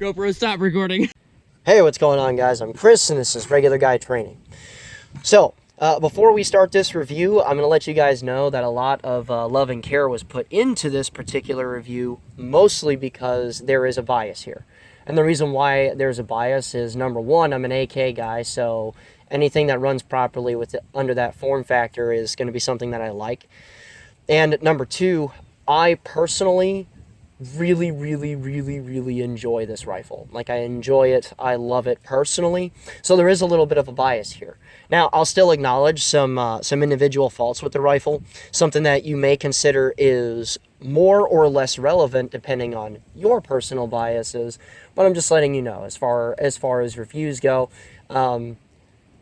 GoPro, stop recording. Hey, what's going on, guys? I'm Chris, and this is Regular Guy Training. So, before we start this review, I'm going to let you guys know that a lot of love and care was put into this particular review, mostly because there is a bias here. And the reason why there's a bias is, number one, I'm an AK guy, so anything that runs properly under that form factor is going to be something that I like. And number two, I personally really enjoy this rifle. Like, I enjoy it, I love it personally, so there is a little bit of a bias here. Now, I'll still acknowledge some individual faults with the rifle, something that you may consider is more or less relevant depending on your personal biases, but I'm just letting you know, as far as reviews go, a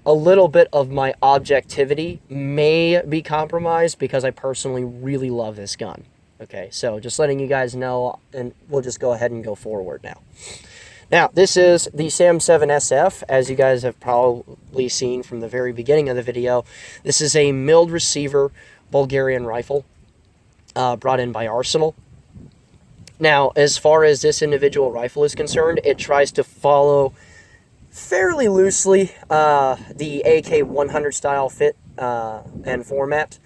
little bit of my objectivity may be compromised because I personally really love this gun. Okay, so just letting you guys know, and we'll just go ahead and go forward now. Now, this is the Sam7SF, as you guys have probably seen from the very beginning of the video. This is a milled receiver Bulgarian rifle brought in by Arsenal. Now, as far as this individual rifle is concerned, it tries to follow fairly loosely the AK-100 style fit and format.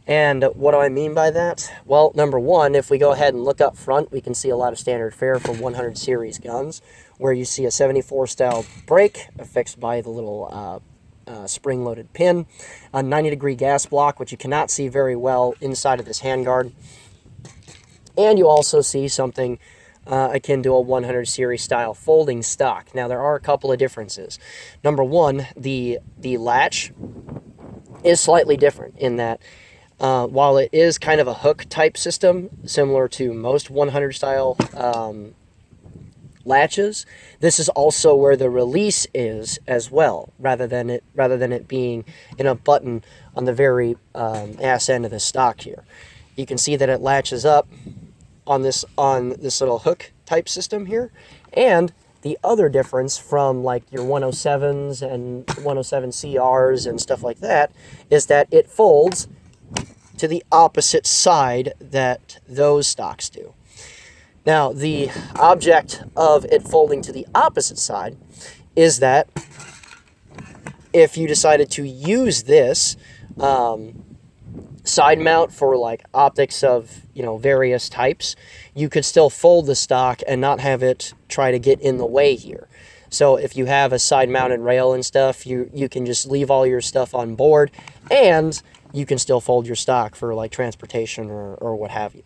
And what do I mean by that? Well, number one, if we go ahead and look up front, we can see a lot of standard fare for 100 series guns, where you see a 74 style brake affixed by the little spring-loaded pin, a 90-degree gas block, which you cannot see very well inside of this handguard, and you also see something akin to a 100 series style folding stock. Now, there are a couple of differences. Number one, the latch is slightly different in that while it is kind of a hook type system, similar to most 100 style latches, this is also where the release is as well, rather than it being in a button on the very ass end of the stock here. You can see that it latches up on this little hook type system here. And the other difference from like your 107s and 107 CRs and stuff like that is that it folds to the opposite side that those stocks do. Now, the object of it folding to the opposite side is that if you decided to use this side mount for like optics of, various types, you could still fold the stock and not have it try to get in the way here. So if you have a side mounted rail and stuff, you can just leave all your stuff on board, and you can still fold your stock for like transportation or what have you.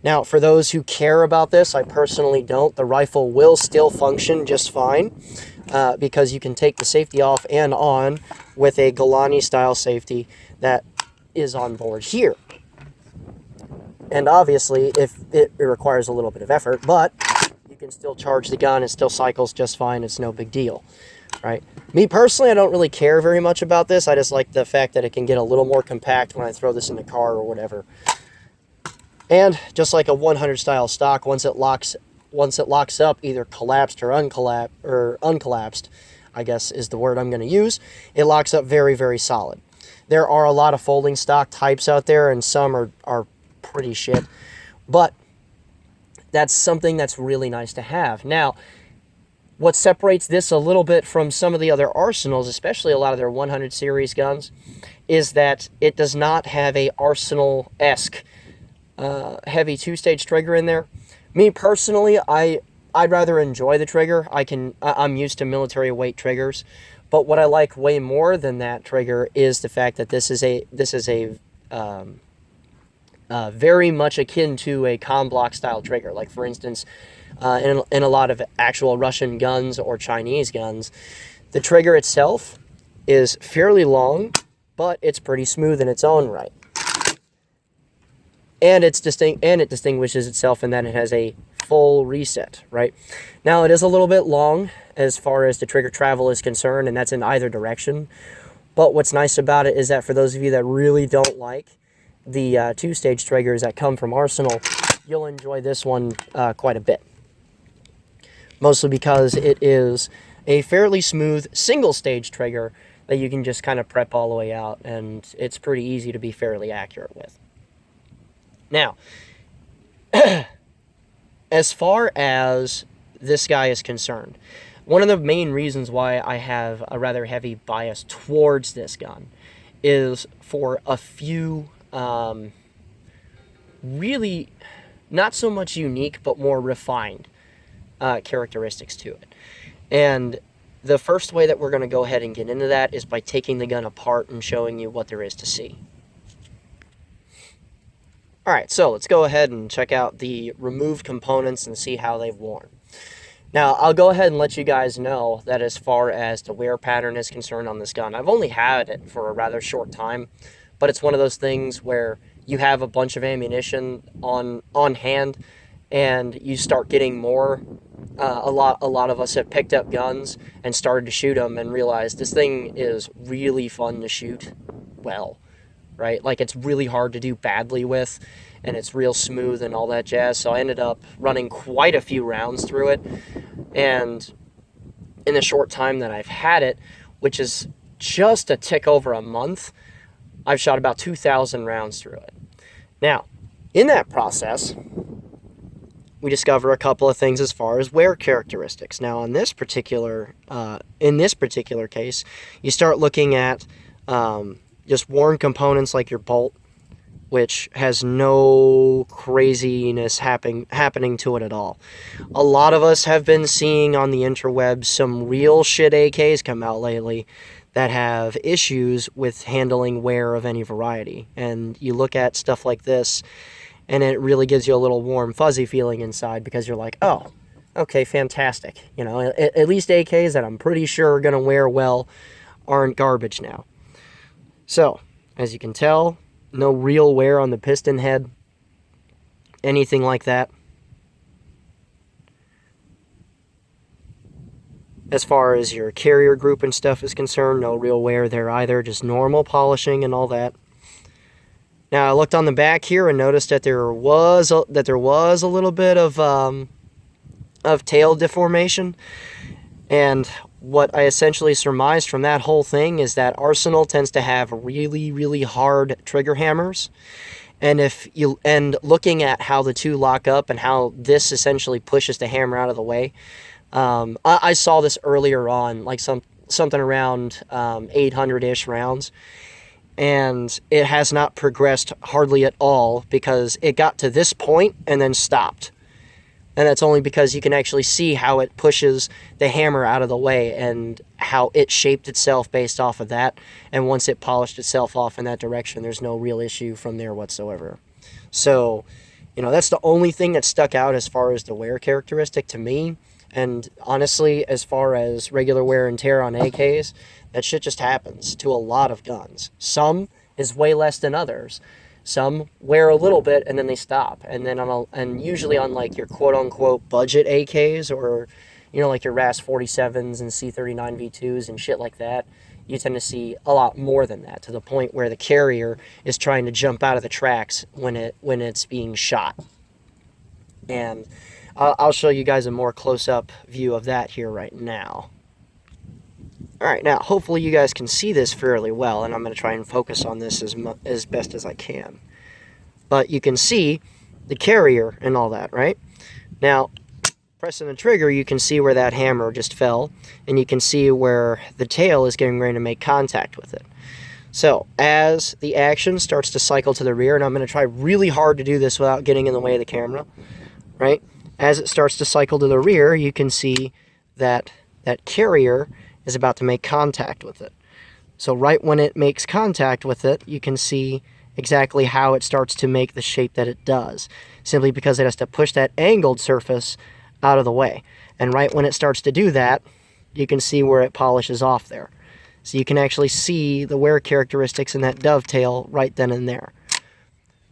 Now, for those who care about this, I personally don't. The rifle will still function just fine because you can take the safety off and on with a Galani style safety that is on board here. And obviously, if it requires a little bit of effort, but you can still charge the gun. It still cycles just fine. It's no big deal, right? Me personally, I don't really care very much about this. I just like the fact that it can get a little more compact when I throw this in the car or whatever. And just like a 100 style stock, once it locks up, either collapsed or uncollapsed, I guess is the word I'm going to use, it locks up very, very solid. There are a lot of folding stock types out there, and some are pretty shit, but that's something that's really nice to have. Now, what separates this a little bit from some of the other Arsenals, especially a lot of their 100 series guns, is that it does not have a Arsenal-esque heavy two-stage trigger in there. Me personally, I'd rather enjoy the trigger. I'm used to military weight triggers, but what I like way more than that trigger is the fact that this is a very much akin to a comm block style trigger. Like, for instance, in a lot of actual Russian guns or Chinese guns, the trigger itself is fairly long, but it's pretty smooth in its own right. And it distinguishes itself in that it has a full reset, right? Now, it is a little bit long as far as the trigger travel is concerned, and that's in either direction. But what's nice about it is that for those of you that really don't like the two-stage triggers that come from Arsenal, you'll enjoy this one quite a bit. Mostly because it is a fairly smooth single-stage trigger that you can just kind of prep all the way out, and it's pretty easy to be fairly accurate with. Now, as far as this guy is concerned. One of the main reasons why I have a rather heavy bias towards this gun is for a few really not so much unique but more refined characteristics to it. And the first way that we're going to go ahead and get into that is by taking the gun apart and showing you what there is to see. Alright, so let's go ahead and check out the removed components and see how they've worn. Now, I'll go ahead and let you guys know that as far as the wear pattern is concerned on this gun, I've only had it for a rather short time, but it's one of those things where you have a bunch of ammunition on hand and you start getting more. A lot of us have picked up guns and started to shoot them and realized this thing is really fun to shoot well, right? Like, it's really hard to do badly with, and it's real smooth and all that jazz. So I ended up running quite a few rounds through it, and in the short time that I've had it, which is just a tick over a month, I've shot about 2,000 rounds through it. Now, in that process, we discover a couple of things as far as wear characteristics. Now, in this particular case, you start looking at just worn components like your bolt, which has no craziness happening to it at all. A lot of us have been seeing on the interwebs some real shit AKs come out lately that have issues with handling wear of any variety. And you look at stuff like this, and it really gives you a little warm, fuzzy feeling inside, because you're like, oh, okay, fantastic. You know, at least AKs that I'm pretty sure are going to wear well aren't garbage now. So, as you can tell, no real wear on the piston head, anything like that. As far as your carrier group and stuff is concerned, no real wear there either, just normal polishing and all that. Now, I looked on the back here and noticed that there was a little bit of tail deformation. And what I essentially surmised from that whole thing is that Arsenal tends to have really, really hard trigger hammers. And looking at how the two lock up and how this essentially pushes the hammer out of the way, I saw this earlier on, like something around 800-ish rounds. And it has not progressed hardly at all, because it got to this point and then stopped. And that's only because you can actually see how it pushes the hammer out of the way and how it shaped itself based off of that. And once it polished itself off in that direction, there's no real issue from there whatsoever. So, you know, that's the only thing that stuck out as far as the wear characteristic to me. And honestly, as far as regular wear and tear on AKs, that shit just happens to a lot of guns. Some is way less than others. Some wear a little bit and then they stop. And then usually on like your quote-unquote budget AKs, or, you know, like your RAS 47s and C39 V2s and shit like that, you tend to see a lot more than that, to the point where the carrier is trying to jump out of the tracks when it's being shot. And I'll show you guys a more close-up view of that here right now. Alright, now hopefully you guys can see this fairly well, and I'm going to try and focus on this as best as I can. But you can see the carrier and all that, right? Now, pressing the trigger, you can see where that hammer just fell, and you can see where the tail is getting ready to make contact with it. So, as the action starts to cycle to the rear, and I'm going to try really hard to do this without getting in the way of the camera, right? As it starts to cycle to the rear, you can see that that carrier is about to make contact with it. So right when it makes contact with it, you can see exactly how it starts to make the shape that it does, simply because it has to push that angled surface out of the way. And right when it starts to do that, you can see where it polishes off there. So you can actually see the wear characteristics in that dovetail right then and there.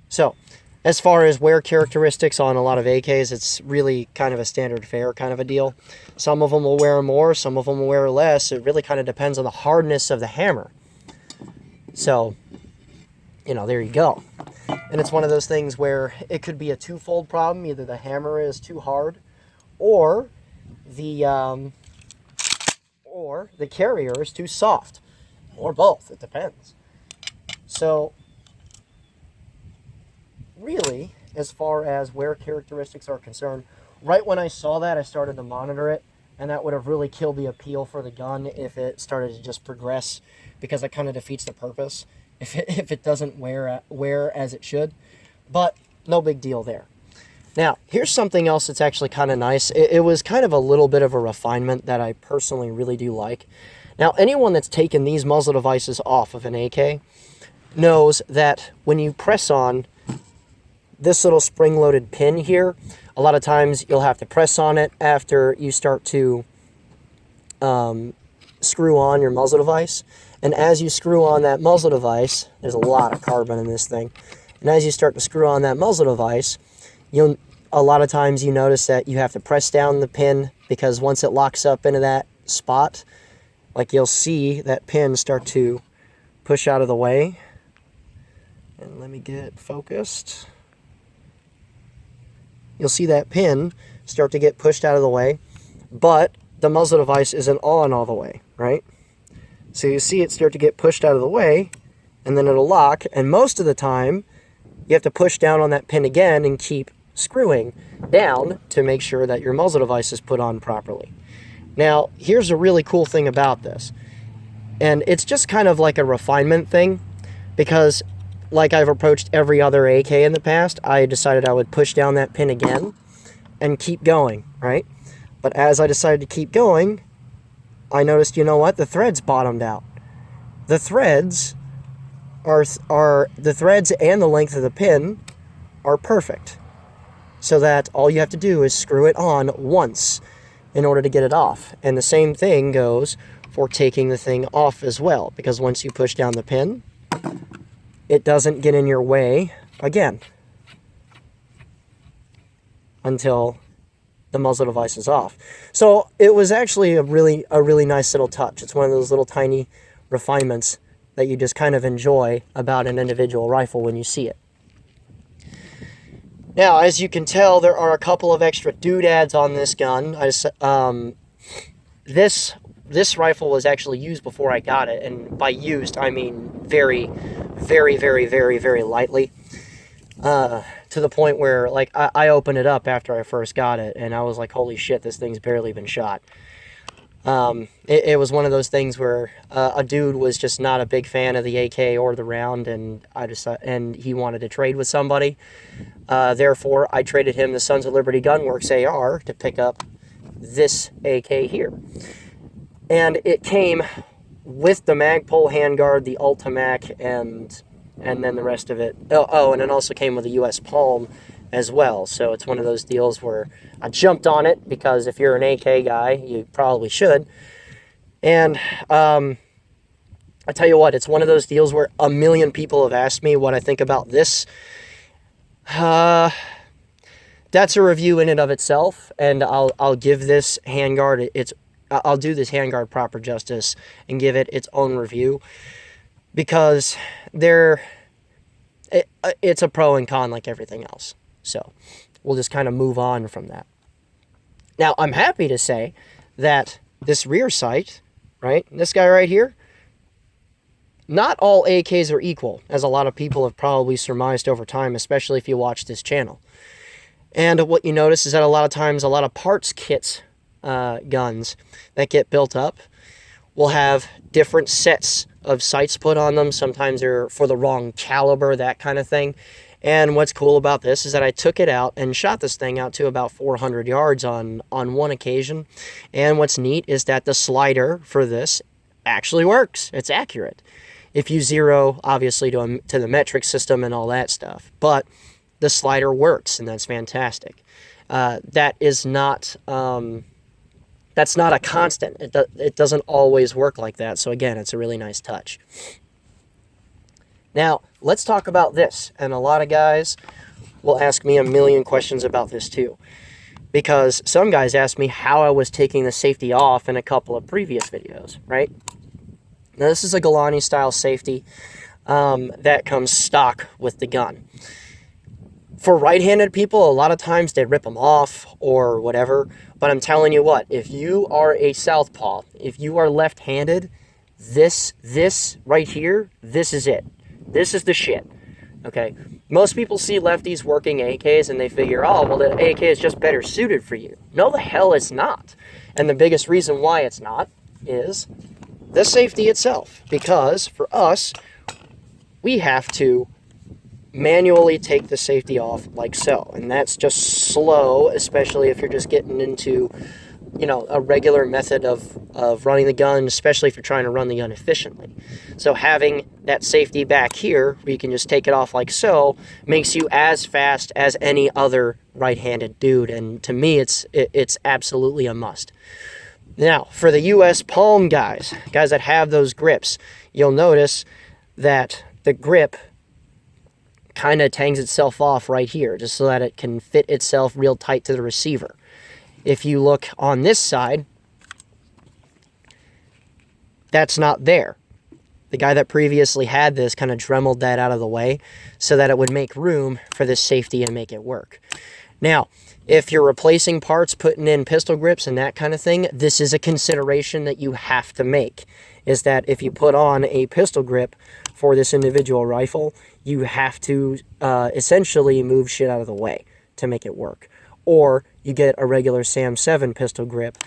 So, as far as wear characteristics on a lot of AKs, it's really kind of a standard fare kind of a deal. Some of them will wear more, some of them will wear less. It really kind of depends on the hardness of the hammer. So, you know, there you go. And it's one of those things where it could be a twofold problem. Either the hammer is too hard, or the carrier is too soft, or both. It depends. So, really, as far as wear characteristics are concerned, right when I saw that, I started to monitor it, and that would have really killed the appeal for the gun if it started to just progress, because that kind of defeats the purpose if it doesn't wear as it should. But no big deal there. Now, here's something else that's actually kind of nice. It was kind of a little bit of a refinement that I personally really do like. Now, anyone that's taken these muzzle devices off of an AK knows that when you press on this little spring-loaded pin here, a lot of times you'll have to press on it after you start to screw on your muzzle device. And as you screw on that muzzle device, there's a lot of carbon in this thing. And as you start to screw on that muzzle device, a lot of times you notice that you have to press down the pin, because once it locks up into that spot, like you'll see that pin start to push out of the way. And let me get it focused. You'll see that pin start to get pushed out of the way, but the muzzle device isn't on all the way, right? So you see it start to get pushed out of the way, and then it'll lock, and most of the time you have to push down on that pin again and keep screwing down to make sure that your muzzle device is put on properly. Now, here's a really cool thing about this, and it's just kind of like a refinement thing, because like I've approached every other AK in the past, I decided I would push down that pin again and keep going, right? But as I decided to keep going, I noticed, you know what, the threads bottomed out. The threads the threads and the length of the pin are perfect, so that all you have to do is screw it on once in order to get it off. And the same thing goes for taking the thing off as well, because once you push down the pin, it doesn't get in your way again until the muzzle device is off. So it was actually a really nice little touch. It's one of those little tiny refinements that you just kind of enjoy about an individual rifle when you see it. Now, as you can tell, there are a couple of extra doodads on this gun. This rifle was actually used before I got it, and by used, I mean very, very, very, very, very lightly. To the point where, like, I opened it up after I first got it, and I was like, holy shit, this thing's barely been shot. It was one of those things where a dude was just not a big fan of the AK or the round, and and he wanted to trade with somebody. Therefore, I traded him the Sons of Liberty Gunworks AR to pick up this AK here. And it came with the Magpul handguard, the Ultimac, and then the rest of it. Oh, and it also came with a US Palm as well. So it's one of those deals where I jumped on it, because if you're an AK guy, you probably should. And I tell you what, it's one of those deals where a million people have asked me what I think about this. That's a review in and of itself, and I'll give this handguard I'll do this handguard proper justice and give it its own review, because it's a pro and con like everything else. So we'll just kind of move on from that. Now, I'm happy to say that this rear sight, right, this guy right here, not all AKs are equal, as a lot of people have probably surmised over time, especially if you watch this channel. And what you notice is that a lot of times, a lot of parts kits guns that get built up will have different sets of sights put on them. Sometimes they're for the wrong caliber, that kind of thing. And what's cool about this is that I took it out and shot this thing out to about 400 yards on one occasion. And what's neat is that the slider for this actually works. It's accurate. If you zero, obviously, to the metric system and all that stuff. But the slider works, and that's fantastic. That is not... that's not a constant. It doesn't always work like that. So again, it's a really nice touch. Now, let's talk about this. And a lot of guys will ask me a million questions about this too. Because some guys asked me how I was taking the safety off in a couple of previous videos, right? Now, this is a Galani style safety that comes stock with the gun. For right-handed people, a lot of times they rip them off or whatever. But I'm telling you what, if you are a southpaw, if you are left-handed, this right here, this is it. This is the shit. Okay, most people see lefties working AKs and they figure, oh, well, the AK is just better suited for you. No, the hell it's not. And the biggest reason why it's not is the safety itself. Because for us, we have to manually take the safety off like so. And that's just slow, especially if you're just getting into, you know, a regular method of running the gun, especially if you're trying to run the gun efficiently. So having that safety back here, where you can just take it off like so, makes you as fast as any other right-handed dude. And to me, it's absolutely a must. Now, for the US palm guys that have those grips, you'll notice that the grip kind of tangs itself off right here, just so that it can fit itself real tight to the receiver. If you look on this side, that's not there. The guy that previously had this kind of dremeled that out of the way so that it would make room for this safety and make it work. Now, if you're replacing parts, putting in pistol grips and that kind of thing, this is a consideration that you have to make, is that if you put on a pistol grip for this individual rifle, you have to essentially move shit out of the way to make it work. Or you get a regular Sam7 pistol grip,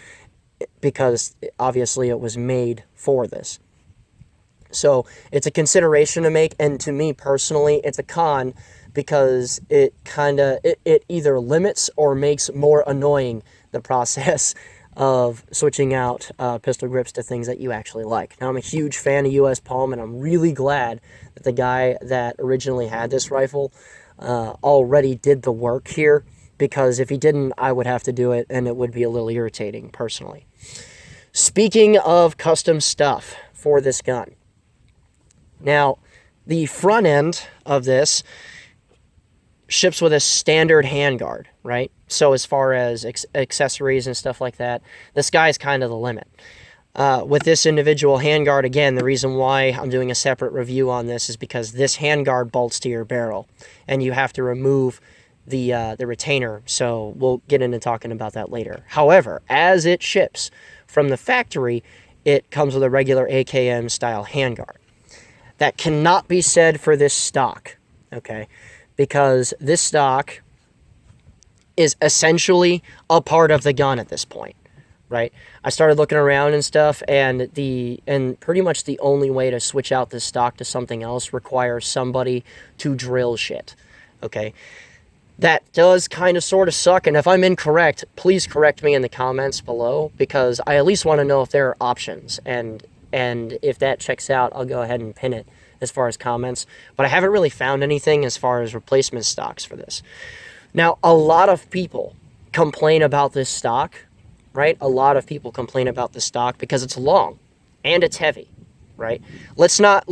because obviously it was made for this. So it's a consideration to make, and to me personally, it's a con, because it either limits or makes more annoying the process of switching out pistol grips to things that you actually like. Now, I'm a huge fan of US Palm, and I'm really glad that the guy that originally had this rifle already did the work here, because if he didn't, I would have to do it, and it would be a little irritating personally. Speaking of custom stuff for this gun, now the front end of this ships with a standard handguard, right? So as far as accessories and stuff like that, the sky's kind of the limit. With this individual handguard, again, the reason why I'm doing a separate review on this is because this handguard bolts to your barrel, and you have to remove the retainer, so we'll get into talking about that later. However, as it ships from the factory, it comes with a regular AKM style handguard. That cannot be said for this stock, okay? Because this stock is essentially a part of the gun at this point, right? I started looking around and stuff, and pretty much the only way to switch out this stock to something else requires somebody to drill shit, okay? That does kind of sort of suck, and if I'm incorrect, please correct me in the comments below, because I at least want to know if there are options, and if that checks out, I'll go ahead and pin it as far as comments. But I haven't really found anything as far as replacement stocks for this. Now, a lot of people complain about this stock, right? A lot of people complain about the stock because it's long and it's heavy, right? Let's not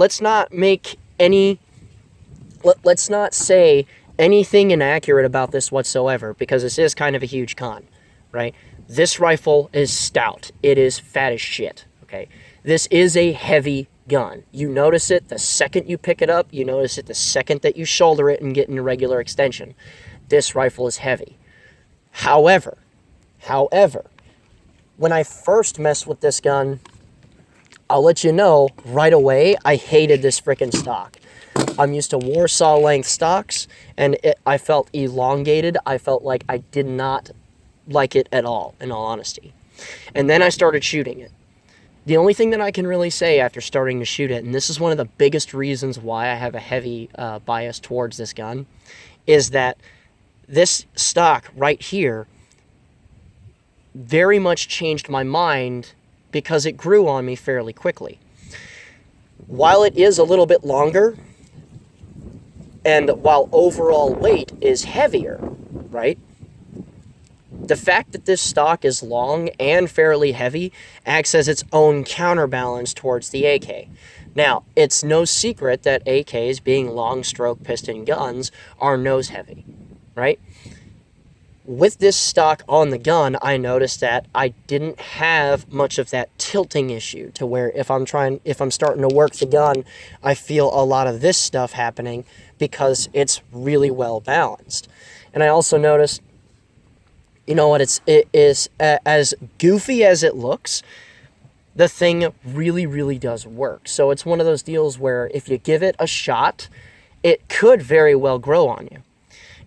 say anything inaccurate about this whatsoever, because this is kind of a huge con, right? This rifle is stout. It is fat as shit, okay? This is a heavy gun. You notice it the second you pick it up. You notice it the second that you shoulder it and get in a regular extension. This rifle is heavy. However, when I first messed with this gun, I'll let you know right away, I hated this frickin' stock. I'm used to Warsaw length stocks, and I felt elongated. I felt like I did not like it at all, in all honesty. And then I started shooting it. The only thing that I can really say after starting to shoot it, and this is one of the biggest reasons why I have a heavy bias towards this gun, is that this stock right here very much changed my mind, because it grew on me fairly quickly. While it is a little bit longer, and while overall weight is heavier, right? The fact that this stock is long and fairly heavy acts as its own counterbalance towards the AK. Now, it's no secret that AKs, being long stroke piston guns, are nose heavy, right? With this stock on the gun, I noticed that I didn't have much of that tilting issue, to where if I'm starting to work the gun, I feel a lot of this stuff happening, because it's really well balanced. And I also noticed, you know what, it is as goofy as it looks, the thing really, really does work. So it's one of those deals where if you give it a shot it could very well grow on you.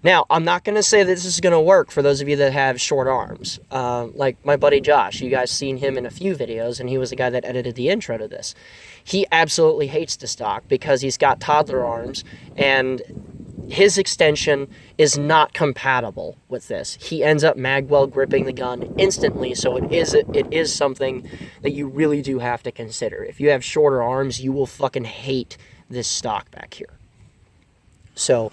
Now, I'm not going to say that this is going to work for those of you that have short arms. Like my buddy Josh, you guys seen him in a few videos, and he was the guy that edited the intro to this. He absolutely hates the stock because he's got toddler arms, and his extension is not compatible with this. He ends up magwell gripping the gun instantly, so it is something that you really do have to consider. If you have shorter arms, you will fucking hate this stock back here. So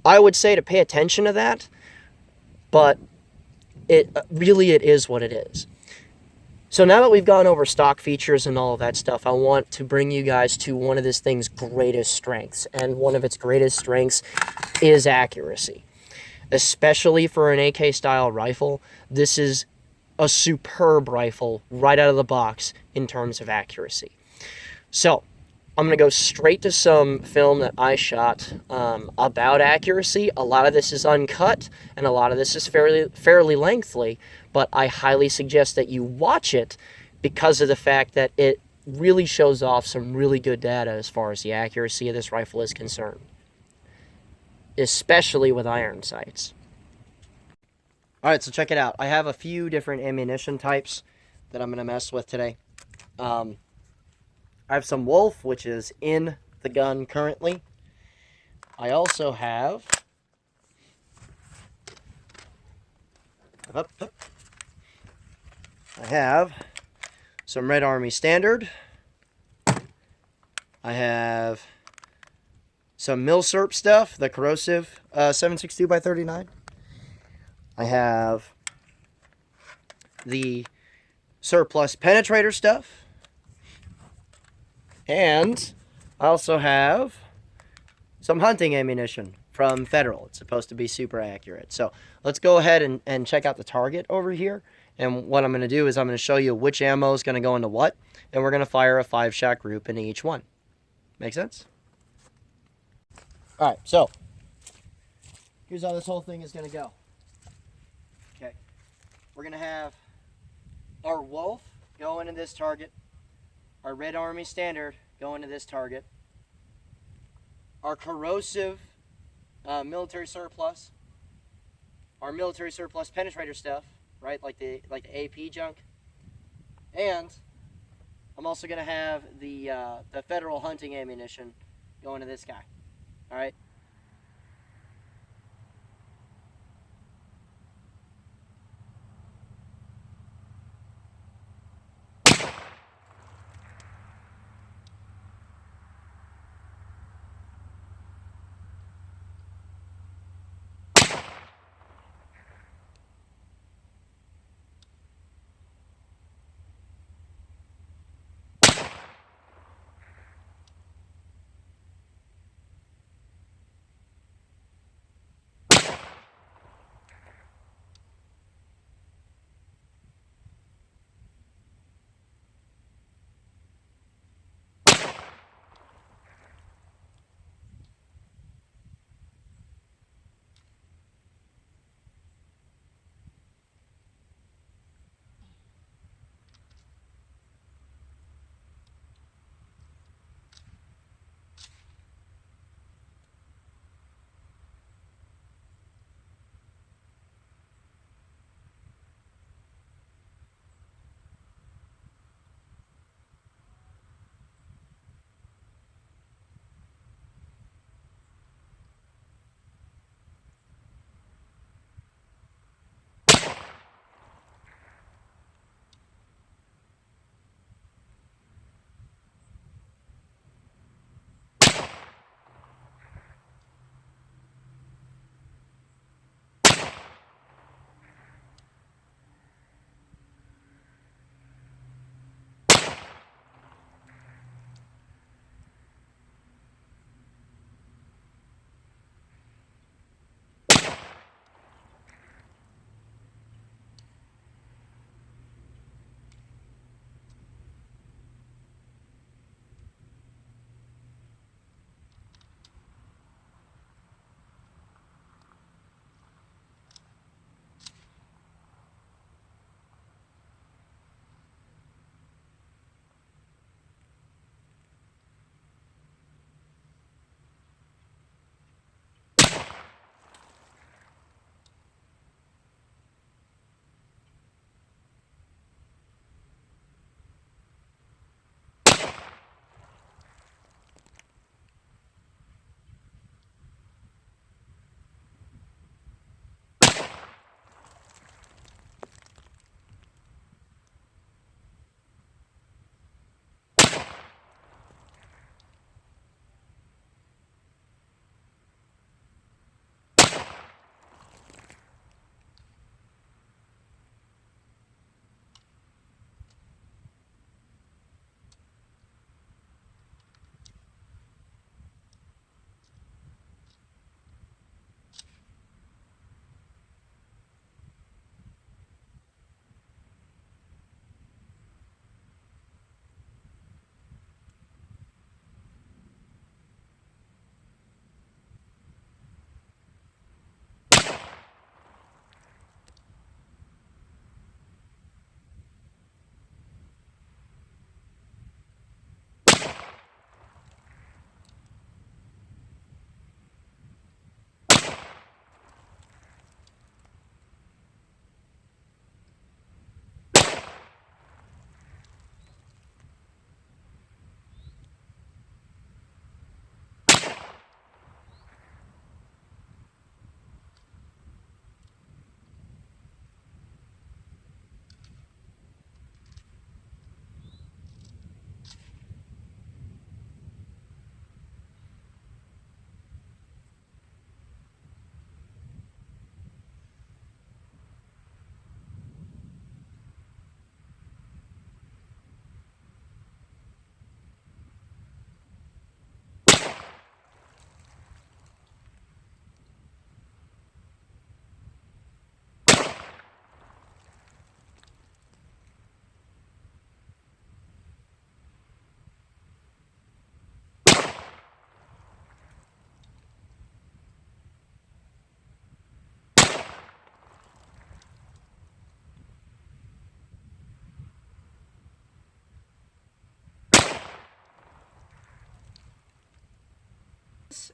I would say to pay attention to that, but it is what it is. So now that we've gone over stock features and all of that stuff, I want to bring you guys to one of this thing's greatest strengths. And one of its greatest strengths is accuracy. Especially for an AK style rifle, this is a superb rifle right out of the box in terms of accuracy. So I'm going to go straight to some film that I shot about accuracy. A lot of this is uncut, and a lot of this is fairly lengthy, but I highly suggest that you watch it because of the fact that it really shows off some really good data as far as the accuracy of this rifle is concerned, especially with iron sights. All right, so check it out. I have a few different ammunition types that I'm going to mess with today. I have some Wolf, which is in the gun currently. I also have some Red Army Standard. I have some Milsurp stuff, the corrosive 7.62x39. I have the surplus penetrator stuff. And I also have some hunting ammunition from Federal. It's supposed to be super accurate. So let's go ahead and check out the target over here. And what I'm going to do is I'm going to show you which ammo is going to go into what. And we're going to fire a 5-shot group into each one. Make sense? All right, so here's how this whole thing is going to go. Okay, we're going to have our Wolf go into this target. Our Red Army Standard go into this target. Our corrosive military surplus. Our military surplus penetrator stuff, right? Like the AP junk. And I'm also going to have the Federal hunting ammunition go into this guy. All right.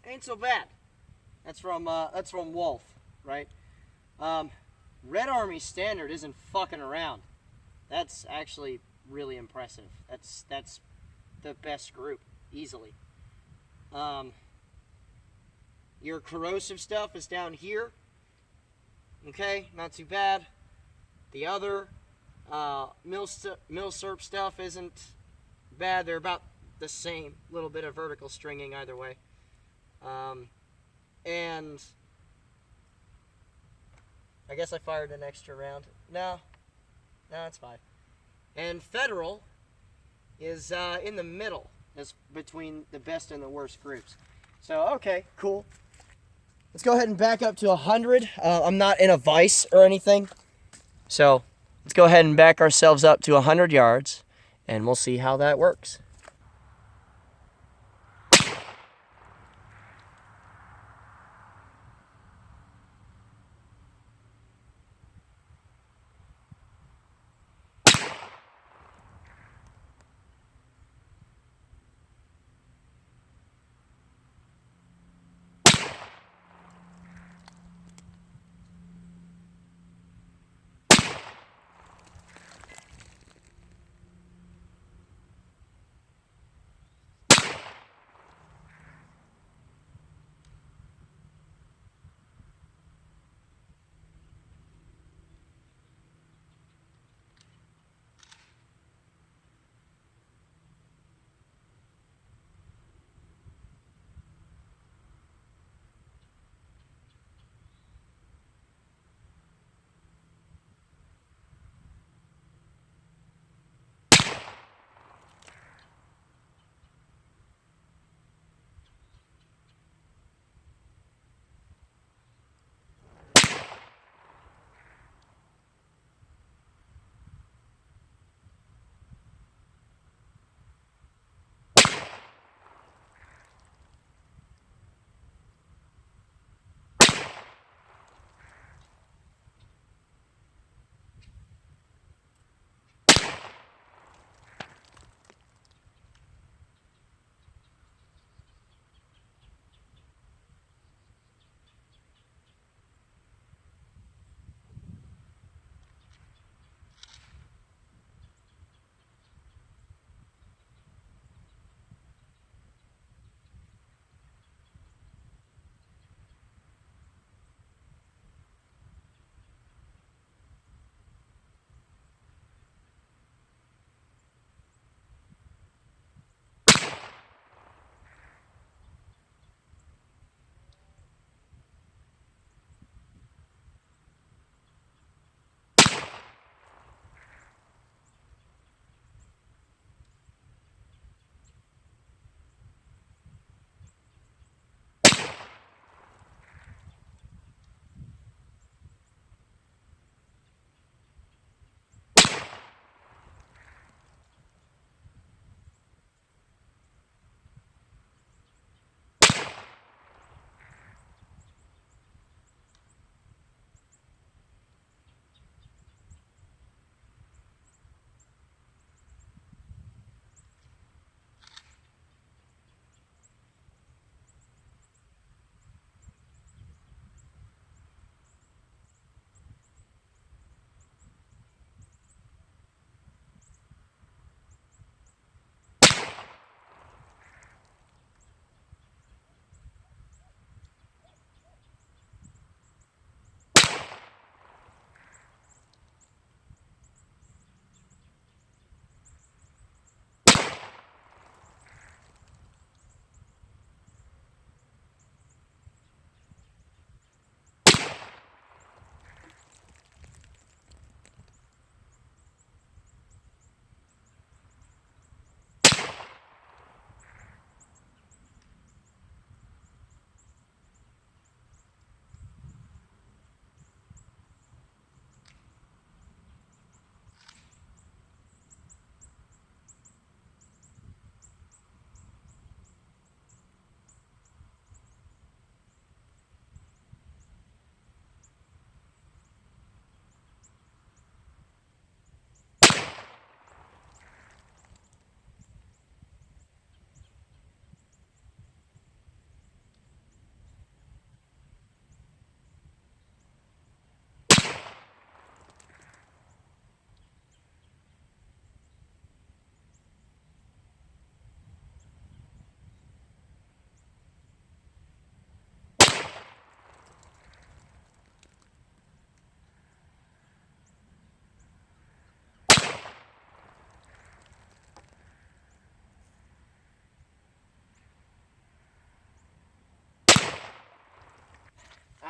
ain't so bad. That's from Wolf, right? Red Army Standard isn't fucking around. That's actually really impressive. That's the best group, easily. Your corrosive stuff is down here. Okay, not too bad. The other Milsurp stuff isn't bad. They're about the same. Little bit of vertical stringing either way. And I guess I fired an extra round. No, it's fine. And Federal is in the middle, as between the best and the worst groups. So, okay, cool. Let's go ahead and back up to 100. I'm not in a vice or anything. So, let's go ahead and back ourselves up to 100 yards, and we'll see how that works.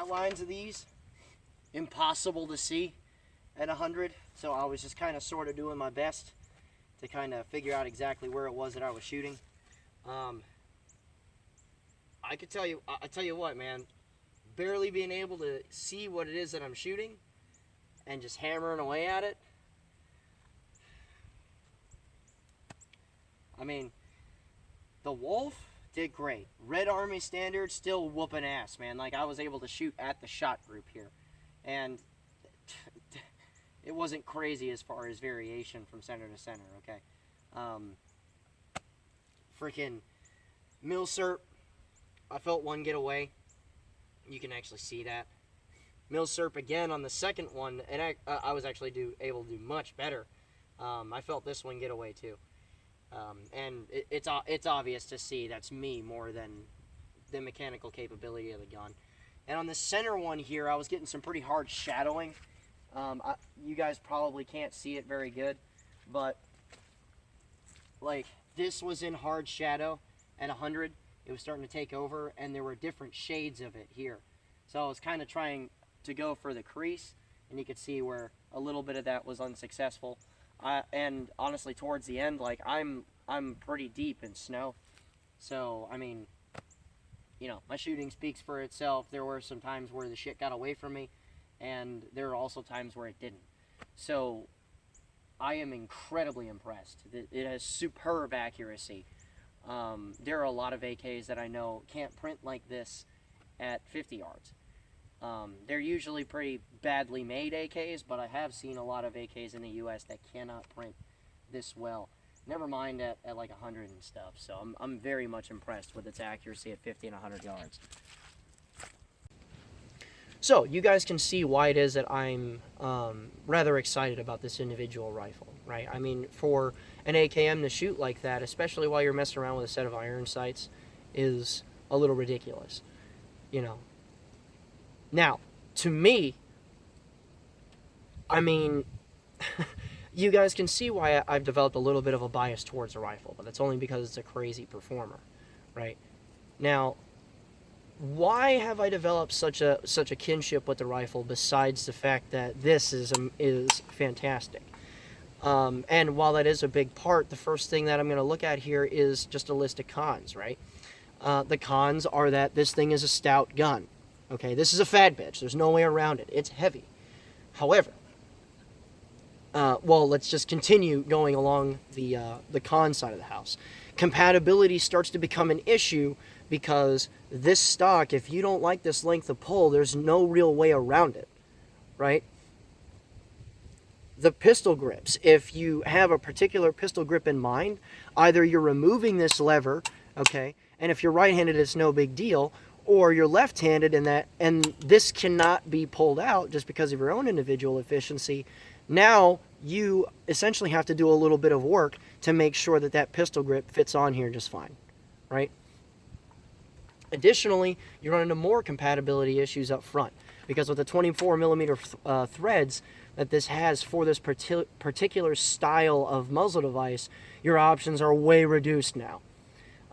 outlines of these, impossible to see at 100. So I was just kind of sort of doing my best to kind of figure out exactly where it was that I was shooting. I tell you what, man, barely being able to see what it is that I'm shooting and just hammering away at it. I mean, the Wolf did great. Red Army Standard still whooping ass, man. Like, I was able to shoot at the shot group here. And it wasn't crazy as far as variation from center to center, okay? Freaking Milsurp, I felt one get away. You can actually see that. Milsurp again on the second one, and I was actually able to do much better. I felt this one get away too. And it's obvious to see that's me more than the mechanical capability of the gun. And on the center one here, I was getting some pretty hard shadowing. You guys probably can't see it very good, but like this was in hard shadow at 100. It was starting to take over, and there were different shades of it here. So I was kind of trying to go for the crease, and you could see where a little bit of that was unsuccessful. And honestly, towards the end, like I'm pretty deep in snow, so I mean, you know, my shooting speaks for itself. There were some times where the shit got away from me, and there are also times where it didn't. So I am incredibly impressed. It has superb accuracy. There are a lot of AKs that I know can't print like this at 50 yards. They're usually pretty badly made AKs, but I have seen a lot of AKs in the US that cannot print this well. Never mind at like 100 and stuff. So I'm very much impressed with its accuracy at 50 and 100 yards. So you guys can see why it is that I'm rather excited about this individual rifle, right? I mean, for an AKM to shoot like that, especially while you're messing around with a set of iron sights, is a little ridiculous, you know. Now, to me, I mean, you guys can see why I've developed a little bit of a bias towards the rifle, but that's only because it's a crazy performer, right? Now, why have I developed such a kinship with the rifle besides the fact that this is fantastic? And while that is a big part, the first thing that I'm going to look at here is just a list of cons, right? The cons are that this thing is a stout gun. Okay, this is a fat bitch. There's no way around it. It's heavy. However, well, let's just continue going along the con side of the house. Compatibility starts to become an issue because this stock, if you don't like this length of pull, there's no real way around it, right? The pistol grips, if you have a particular pistol grip in mind, either you're removing this lever, okay, and if you're right-handed, it's no big deal, or you're left-handed and this cannot be pulled out just because of your own individual efficiency. Now you essentially have to do a little bit of work to make sure that that pistol grip fits on here just fine, right? Additionally, you run into more compatibility issues up front because with the 24 millimeter threads that this has for this particular style of muzzle device, your options are way reduced now.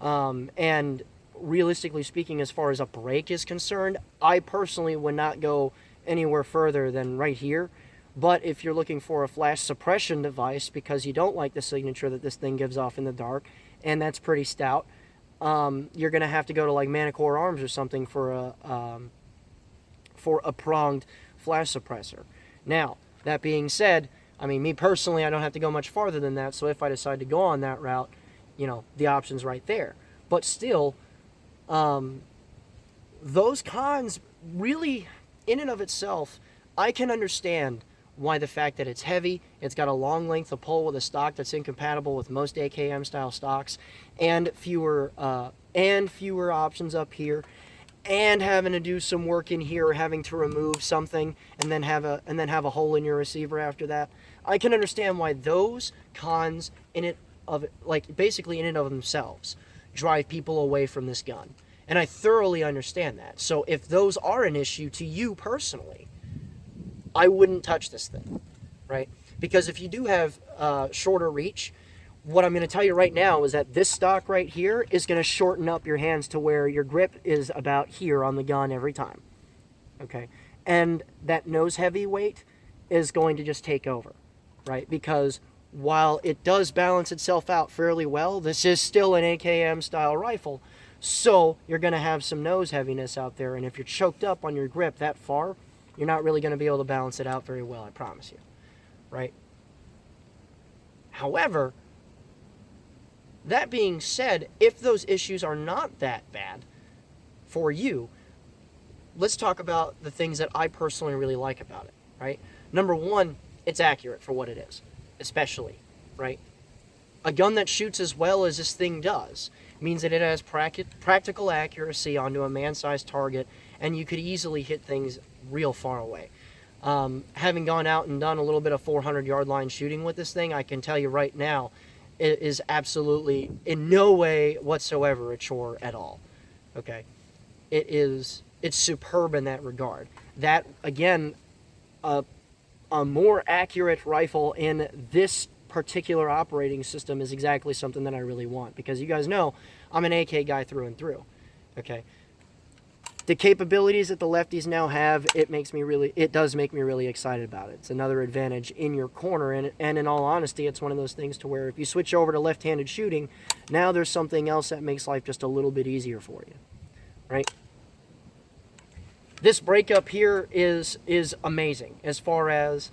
And realistically speaking, as far as a break is concerned, I personally would not go anywhere further than right here. But if you're looking for a flash suppression device because you don't like the signature that this thing gives off in the dark, and that's pretty stout, you're going to have to go to like Manicore Arms or something for a pronged flash suppressor. Now, that being said, I mean, me personally, I don't have to go much farther than that, so if I decide to go on that route, you know, the option's right there. But still, those cons really, in and of itself, I can understand why the fact that it's heavy, it's got a long length of pull with a stock that's incompatible with most AKM style stocks, and fewer options up here, and having to do some work in here, or having to remove something and then have a hole in your receiver after that. I can understand why those cons basically in and of themselves drive people away from this gun. And I thoroughly understand that. So if those are an issue to you personally, I wouldn't touch this thing, right? Because if you do have shorter reach, what I'm going to tell you right now is that this stock right here is going to shorten up your hands to where your grip is about here on the gun every time. okay? And that nose heavy weight is going to just take over, right? Because while it does balance itself out fairly well, this is still an AKM style rifle, so you're going to have some nose heaviness out there, and if you're choked up on your grip that far, you're not really going to be able to balance it out very well, I promise you, right? However, that being said, if those issues are not that bad for you, let's talk about the things that I personally really like about it, right? Number one, it's accurate for what it is, especially, right? A gun that shoots as well as this thing does means that it has practical accuracy onto a man-sized target, and you could easily hit things real far away. Having gone out and done a little bit of 400-yard line shooting with this thing, I can tell you right now, it is absolutely in no way whatsoever a chore at all. Okay, it's superb in that regard. That, again, a more accurate rifle in this particular operating system is exactly something that I really want, because you guys know I'm an AK guy through and through. Okay, the capabilities that the lefties now have, it does make me really excited about it. It's another advantage in your corner, and in all honesty, it's one of those things to where if you switch over to left-handed shooting, now there's something else that makes life just a little bit easier for you, right? This breakup here is amazing as far as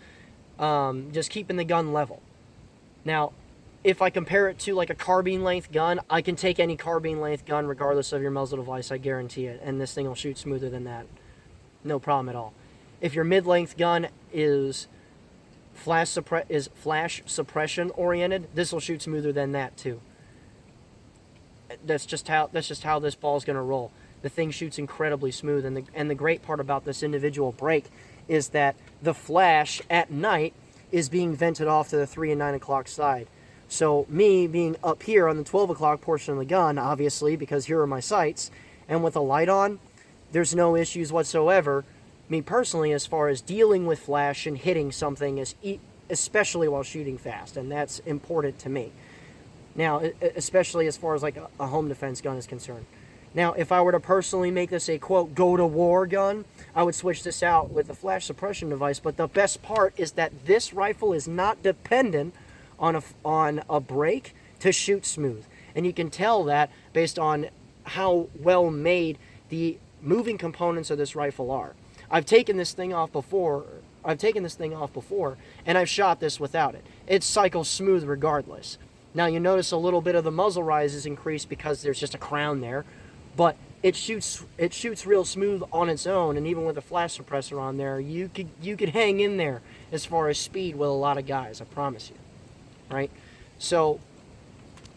just keeping the gun level. Now, if I compare it to like a carbine length gun, I can take any carbine length gun regardless of your muzzle device, I guarantee it, and this thing will shoot smoother than that. No problem at all. If your mid-length gun is flash suppression oriented, this will shoot smoother than that too. That's just how this ball's going to roll. The thing shoots incredibly smooth, and the great part about this individual break is that the flash at night is being vented off to the 3 and 9 o'clock side. So me being up here on the 12 o'clock portion of the gun, obviously, because here are my sights, and with the light on, there's no issues whatsoever, me personally, as far as dealing with flash and hitting something, especially while shooting fast, and that's important to me. Now, especially as far as like a home defense gun is concerned. Now, if I were to personally make this a, quote, go-to-war gun, I would switch this out with a flash suppression device, but the best part is that this rifle is not dependent on a break to shoot smooth. And you can tell that based on how well made the moving components of this rifle are. I've taken this thing off before, and I've shot this without it. It cycles smooth regardless. Now you notice a little bit of the muzzle rise is increased because there's just a crown there, but it shoots real smooth on its own, and even with a flash suppressor on there, you could hang in there as far as speed with a lot of guys, I promise you. Right? So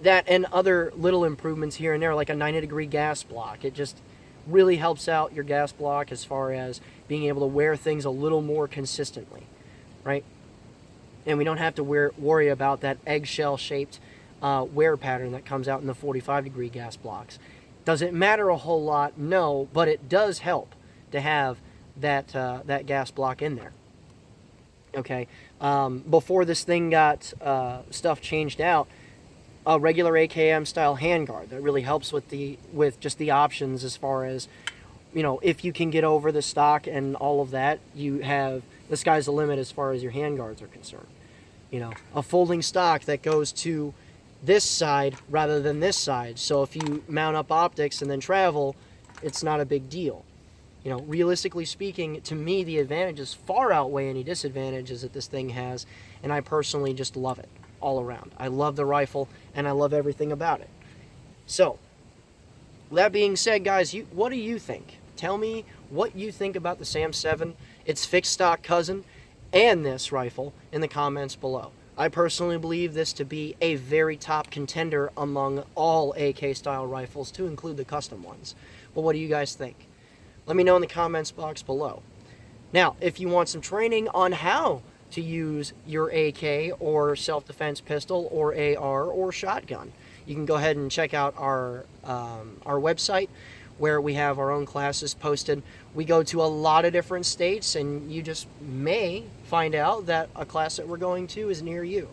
that and other little improvements here and there, like a 90-degree gas block, it just really helps out your gas block as far as being able to wear things a little more consistently, right? And we don't have to worry about that eggshell-shaped wear pattern that comes out in the 45-degree gas blocks. Does it matter a whole lot? No, but it does help to have that gas block in there. Okay, before this thing got stuff changed out, a regular AKM style handguard that really helps with just the options as far as, you know, if you can get over the stock and all of that, you have the sky's the limit as far as your handguards are concerned. You know, a folding stock that goes to this side rather than this side, so if you mount up optics and then travel, it's not a big deal. You know, realistically speaking, to me, the advantages far outweigh any disadvantages that this thing has, and I personally just love it all around. I love the rifle, and I love everything about it. So, that being said, guys, what do you think? Tell me what you think about the Sam7, its fixed stock cousin, and this rifle in the comments below. I personally believe this to be a very top contender among all AK-style rifles, to include the custom ones. But what do you guys think? Let me know in the comments box below. Now, if you want some training on how to use your AK or self-defense pistol or AR or shotgun, you can go ahead and check out our website, where we have our own classes posted. We go to a lot of different states, and you just may find out that a class that we're going to is near you.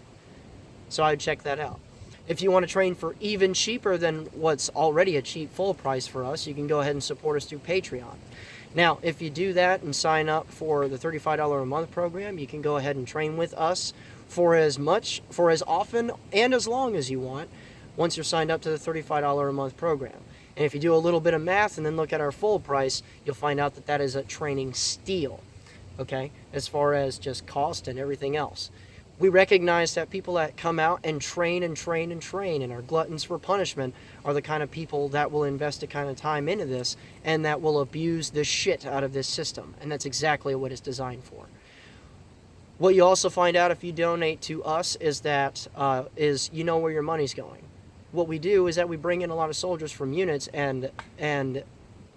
So I'd check that out. If you want to train for even cheaper than what's already a cheap full price for us, you can go ahead and support us through Patreon. Now, if you do that and sign up for the $35 a month program, you can go ahead and train with us for as often and as long as you want once you're signed up to the $35 a month program. And if you do a little bit of math and then look at our full price, you'll find out that that is a training steal, okay, as far as just cost and everything else. We recognize that people that come out and train and train and train and are gluttons for punishment are the kind of people that will invest the kind of time into this and that will abuse the shit out of this system. And that's exactly what it's designed for. What you also find out if you donate to us is that you know where your money's going. What we do is that we bring in a lot of soldiers from units and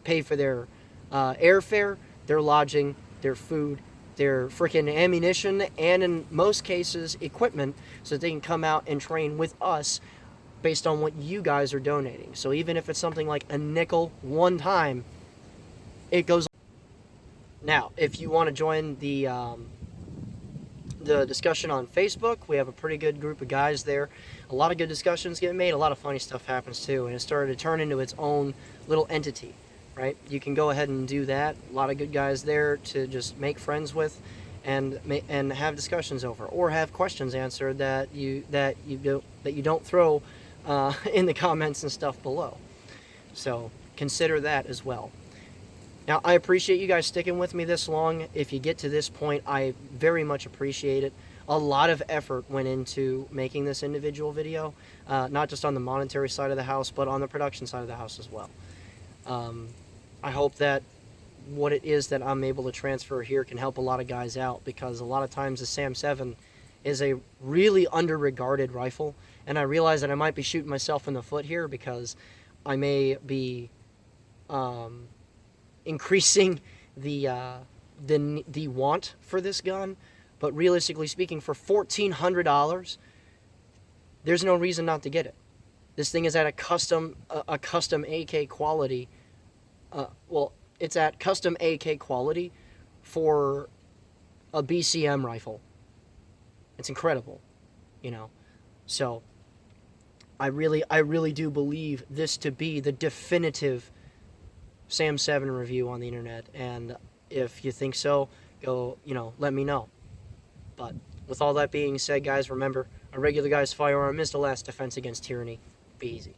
pay for their airfare, their lodging, their food, their freaking ammunition, and in most cases equipment, so that they can come out and train with us based on what you guys are donating. So even if it's something like a nickel one time, it goes. Now, if you want to join the discussion on Facebook, we have a pretty good group of guys there. A lot of good discussions get made, a lot of funny stuff happens too, and it started to turn into its own little entity. Right? You can go ahead and do that. A lot of good guys there to just make friends with, and have discussions over, or have questions answered that you don't throw in the comments and stuff below. So consider that as well. Now, I appreciate you guys sticking with me this long. If you get to this point, I very much appreciate it. A lot of effort went into making this individual video, not just on the monetary side of the house, but on the production side of the house as well. I hope that what it is that I'm able to transfer here can help a lot of guys out, because a lot of times the Sam7 is a really under-regarded rifle, and I realize that I might be shooting myself in the foot here because I may be increasing the want for this gun, but realistically speaking, for $1,400, there's no reason not to get it. This thing is at a custom AK quality. Well, it's at custom AK quality for a BCM rifle. It's incredible, you know. So I really do believe this to be the definitive Sam7 review on the internet. And if you think so, go, let me know. But with all that being said, guys, remember, a regular guy's firearm is the last defense against tyranny. Be easy.